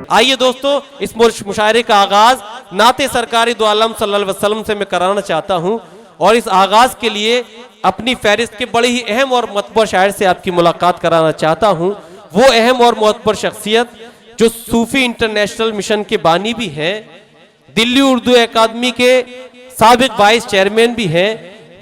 आइए दोस्तों, इस मुशायरे का आगाज नाते सरकारी दो आलम सल्लल्लाहु अलैहि वसल्लम से मैं कराना चाहता हूं और इस आगाज के लिए अपनी फहरिस्त के बड़े ही अहम और मतबर शायर से आपकी मुलाकात कराना चाहता हूं। वो अहम और मतबर शख्सियत जो सूफी इंटरनेशनल मिशन के बानी भी हैं, दिल्ली उर्दू अकादमी के साबिक वाइस चेयरमैन भी हैं,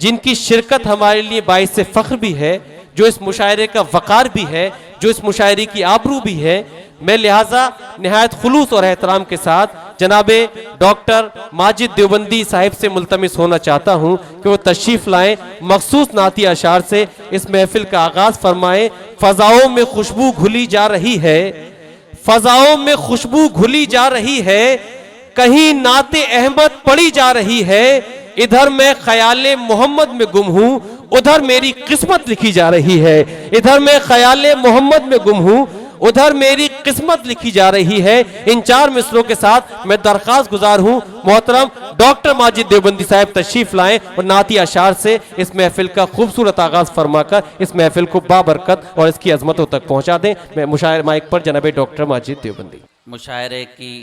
जिनकी शिरकत हमारे लिए बाइस से फख्र भी है, जो इस मुशायरे का वकार भी है, जो इस मुशायरे की आबरू भी है। मैं लिहाजा निहायत खुलूस और एहतराम के साथ जनाबे डॉक्टर माजिद देवबंदी साहिब से मुल्तमिस होना चाहता हूं कि वो तशरीफ लाएं, मखसूस नाती अशार से इस महफिल का आगाज फरमाएं। फजाओं में खुशबू घुली जा रही है, फजाओं में खुशबू घुली जा रही है, कहीं नाते अहमद पड़ी जा रही है। इधर मैं ख्याले मोहम्मद में गुम हूं, उधर मेरी किस्मत लिखी जा रही है। इधर मैं ख्याले मोहम्मद में गुम हूं, उधर मेरी किस्मत लिखी जा रही है। इन चार मिसरों के साथ मैं दरख्वास्त गुजार हूं मोहतरम डॉक्टर माजिद देवबंदी साहब तशरीफ लाएं और नाती अशार से इस महफिल का खूबसूरत आगाज फरमाकर इस महफिल को बाबरकत और इसकी अजमतों तक पहुंचा दें। मैं मुशायर माइक पर जनाबे डॉक्टर माजिद देवबंदी। मुशायरे की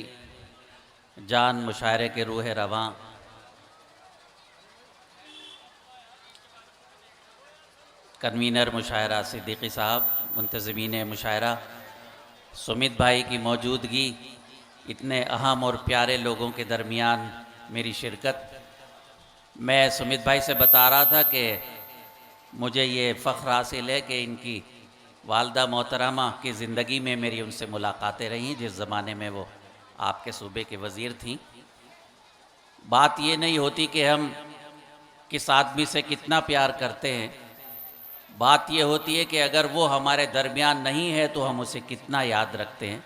जान, मुशायरे के रूह रवां, कन्वीनर मुशायरा सिद्दीकी साहब, मुंतज़मीन मुशायरा सुमित भाई की मौजूदगी, इतने अहम और प्यारे लोगों के दरमियान मेरी शिरकत। मैं सुमित भाई से बता रहा था कि मुझे ये फ़ख्र हासिल है कि इनकी वालदा मोहतरमा की ज़िंदगी में मेरी उनसे मुलाकातें रही, जिस ज़माने में वो आपके सूबे के वज़ीर थीं। बात ये नहीं होती कि हम किस आदमी से कितना प्यार करते हैं, बात ये होती है कि अगर वो हमारे दरमियान नहीं है तो हम उसे कितना याद रखते हैं।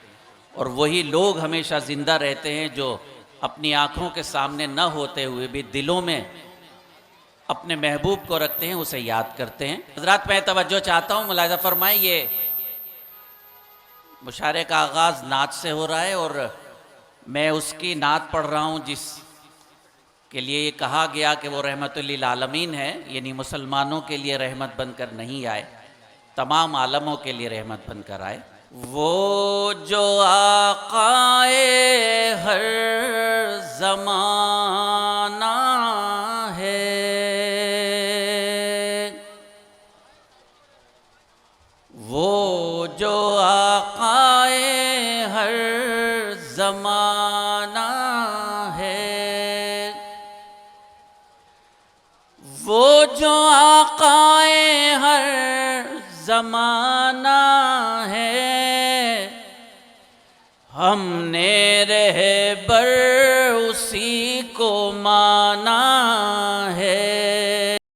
और वही लोग हमेशा ज़िंदा रहते हैं जो अपनी आँखों के सामने न होते हुए भी दिलों में अपने महबूब को रखते हैं, उसे याद करते हैं। हज़रात, मैं तवज्जो चाहता हूँ, मुलाहिज़ा फरमाएं, ये मुशायरे का आगाज़ नात से हो रहा है और मैं उसकी नात पढ़ रहा हूँ जिस के लिए ये कहा गया कि वो रहमतुल आलमीन है, यानी मुसलमानों के लिए रहमत बनकर नहीं आए, तमाम आलमों के लिए रहमत बनकर आए। वो जो आकाए हर ज़माना है, वो जो आकाए हर ज़माना है, वो जो आकाए हर ज़माना है, हमने रह